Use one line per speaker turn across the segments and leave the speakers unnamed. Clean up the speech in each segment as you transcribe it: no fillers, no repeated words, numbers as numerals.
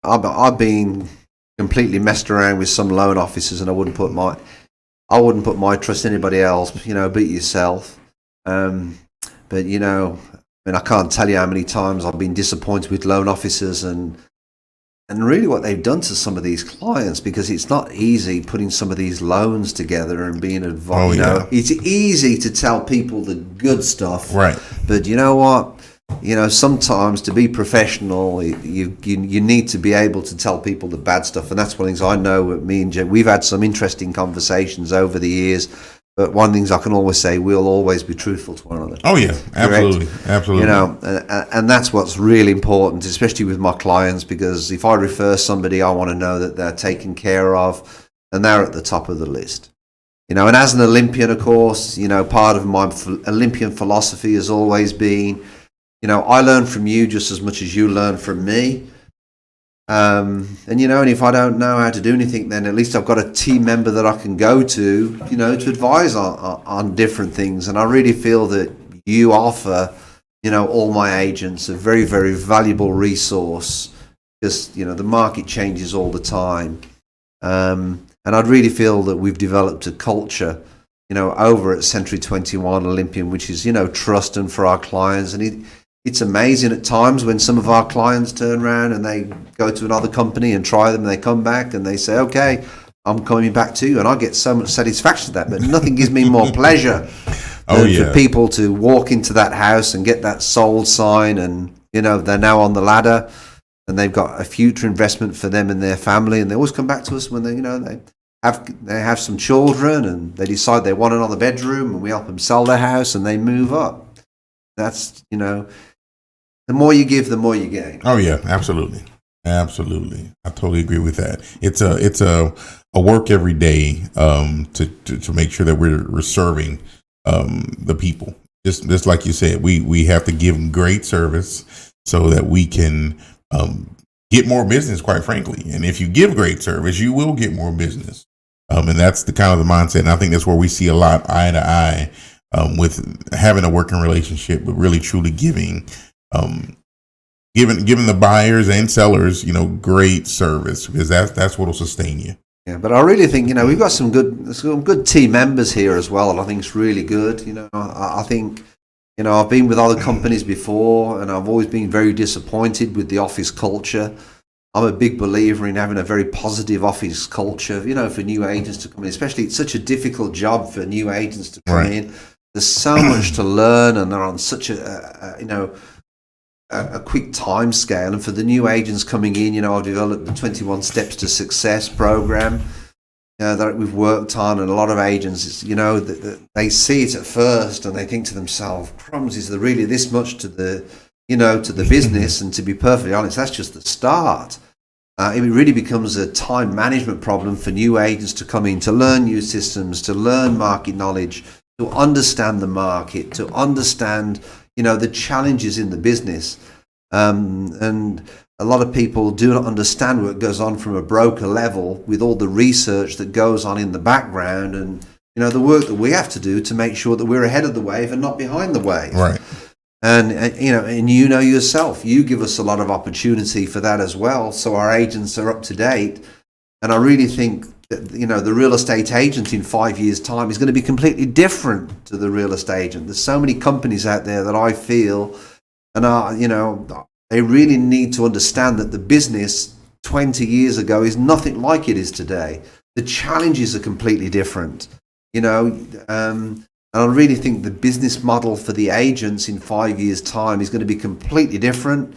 I've been completely messed around with some loan officers, and I wouldn't put my trust in anybody else. Beat yourself. Um, but I mean, I can't tell you how many times I've been disappointed with loan officers and really what they've done to some of these clients, because it's not easy putting some of these loans together and being advised. It's easy to tell people the good stuff,
right?
But you know what? Sometimes to be professional, you need to be able to tell people the bad stuff, and that's one of the things I know. Me and Jay, we've had some interesting conversations over the years. But one of the things I can always say, we'll always be truthful to one another.
Oh yeah, absolutely, absolutely.
And that's what's really important, especially with my clients, because if I refer somebody, I want to know that they're taken care of and they're at the top of the list. And as an Olympian, of course, part of my Olympian philosophy has always been, I learn from you just as much as you learn from me. And if I don't know how to do anything, then at least I've got a team member that I can go to, to advise on different things. And I really feel that you offer, all my agents a very, very valuable resource, because, the market changes all the time. And I'd really feel that we've developed a culture, over at Century 21 Olympian, which is, trust and for our clients. And it's amazing at times when some of our clients turn around and they go to another company and try them, and they come back and they say, okay, I'm coming back to you, and I get so much satisfaction to that. But nothing gives me more pleasure than for people to walk into that house and get that sold sign, and they're now on the ladder and they've got a future investment for them and their family. And they always come back to us when they have some children and they decide they want another bedroom, and we help them sell their house and they move up. That's the more you give, the more you gain.
Oh yeah, absolutely, absolutely. I totally agree with that. It's a work every day to make sure that we're serving the people. Just like you said, we have to give them great service so that we can get more business. Quite frankly, and if you give great service, you will get more business. And that's the kind of the mindset. And I think that's where we see a lot eye to eye with having a working relationship, but really truly giving the buyers and sellers, great service, because that's what will sustain you.
Yeah, but I really think we've got some good team members here as well, and I think it's really good. I think I've been with other companies before, and I've always been very disappointed with the office culture. I'm a big believer in having a very positive office culture. For new agents to come in, especially it's such a difficult job for new agents to come in. There's so much to learn, and they're on such a quick time scale. And for the new agents coming in, I've developed the 21 Steps to Success program that we've worked on, and a lot of agents, they see it at first and they think to themselves, crumbs, is there really this much to the business? And to be perfectly honest, that's just the start. It really becomes a time management problem for new agents to come in, to learn new systems, to learn market knowledge, to understand the market, to understand the challenges in the business. And a lot of people do not understand what goes on from a broker level, with all the research that goes on in the background, and the work that we have to do to make sure that we're ahead of the wave and not behind the wave.
Right.
And yourself, you give us a lot of opportunity for that as well, so our agents are up to date. And I really think that the real estate agent in 5 years' time is going to be completely different to the real estate agent. There's so many companies out there that I feel, and they really need to understand that the business 20 years ago is nothing like it is today. The challenges are completely different. And I really think the business model for the agents in 5 years' time is going to be completely different.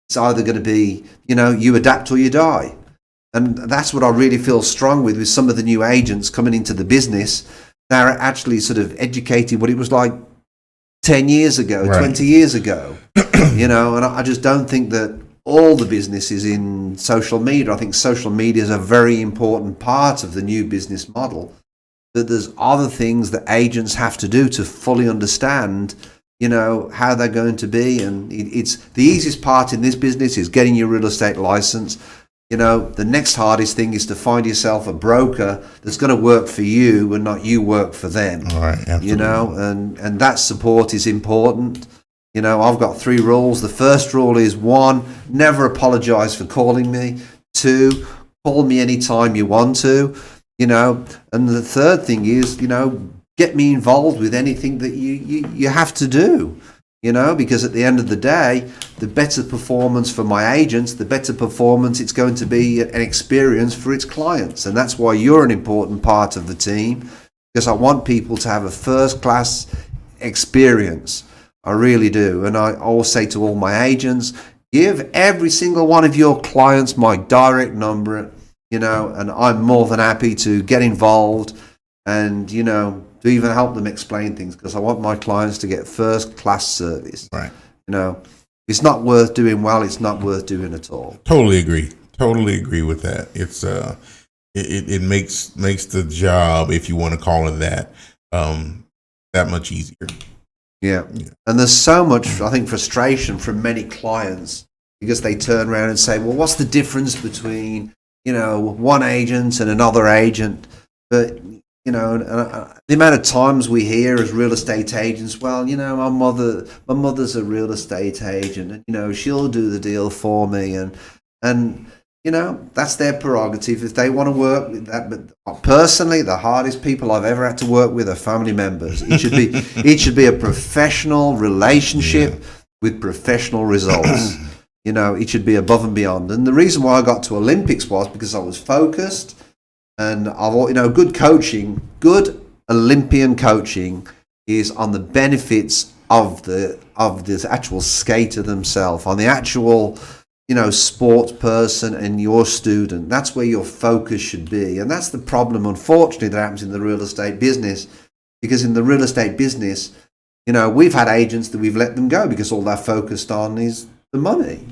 It's either going to be, you adapt or you die. And that's what I really feel strong with some of the new agents coming into the business. They're actually sort of educating what it was like 10 years ago, right. 20 years ago. And I just don't think that all the business is in social media. I think social media is a very important part of the new business model. That there's other things that agents have to do to fully understand, how they're going to be. And it's the easiest part in this business is getting your real estate license. The next hardest thing is to find yourself a broker that's going to work for you and not you work for them.
All right, absolutely.
And that support is important. You know, I've got 3 rules. The first rule is 1, never apologize for calling me. 2, call me anytime you want to. You know, and the third thing is, you know, get me involved with anything that you have to do. You know, because at the end of the day, the better performance for my agents, the better performance it's going to be an experience for its clients. And that's why you're an important part of the team, because I want people to have a first class experience. I really do. And I always say to all my agents, give every single one of your clients my direct number, you know, and I'm more than happy to get involved and, you know, to even help them explain things, because I want my clients to get first class service.
Right.
You know, if it's not worth doing well, it's not worth doing at all.
Totally agree. Totally agree with that. It's it makes the job, if you want to call it that much easier.
Yeah. And there's so much, I think, frustration from many clients because they turn around and say, well, what's the difference between, you know, one agent and another agent? But, you know, the amount of times we hear as real estate agents, well, you know, my mother's a real estate agent, and, you know, she'll do the deal for me, and you know, that's their prerogative if they want to work with that. But personally, the hardest people I've ever had to work with are family members. It should be a professional relationship with professional results. You know, it should be above and beyond. And the reason why I got to Olympics was because I was focused. And you know, good coaching, good Olympian coaching is on the benefits of the actual skater themselves, on the actual, you know, sports person and your student. That's where your focus should be. And that's the problem, unfortunately, that happens in the real estate business. Because in the real estate business, you know, we've had agents that we've let them go because all they're focused on is the money.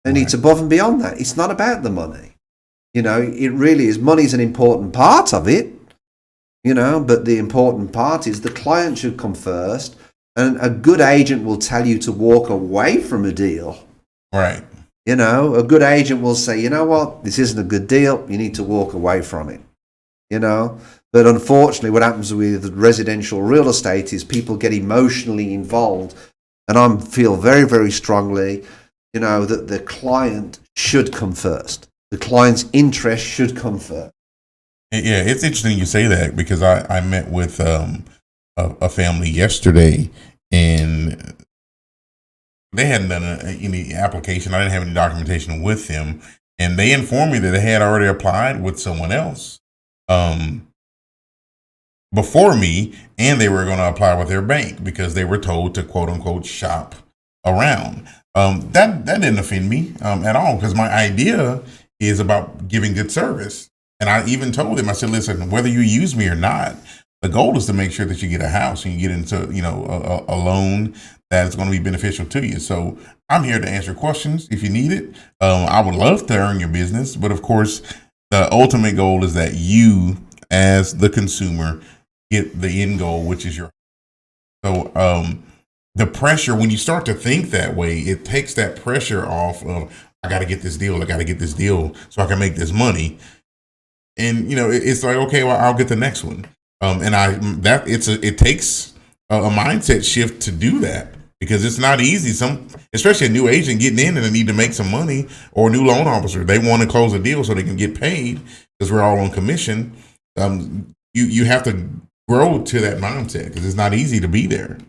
And it's above and beyond that. It's not about the money. You know, it really is. Money's an important part of it, you know, but the important part is the client should come first. And a good agent will tell you to walk away from a deal.
Right.
You know, a good agent will say, you know what, this isn't a good deal. You need to walk away from it, you know. But unfortunately, what happens with residential real estate is people get emotionally involved. And I feel very, very strongly, you know, that the client should come first. The client's interest should come first.
Yeah, it's interesting you say that because I met with a family yesterday, and they hadn't done any application. I didn't have any documentation with them, and they informed me that they had already applied with someone else before me, and they were going to apply with their bank because they were told to quote unquote shop around. That didn't offend me at all, because my idea is about giving good service. And I even told them, I said, listen, whether you use me or not, the goal is to make sure that you get a house and you get into, you know, a loan that's going to be beneficial to you. So I'm here to answer questions if you need it. I would love to earn your business, but of course, the ultimate goal is that you, as the consumer, get the end goal, which is your. So the pressure, when you start to think that way, it takes that pressure off of, I got to get this deal. I got to get this deal so I can make this money. And, you know, it's like, okay, well, I'll get the next one. It takes a mindset shift to do that, because it's not easy. Especially a new agent getting in and they need to make some money, or a new loan officer, they want to close a deal so they can get paid because we're all on commission. You have to grow to that mindset because it's not easy to be there.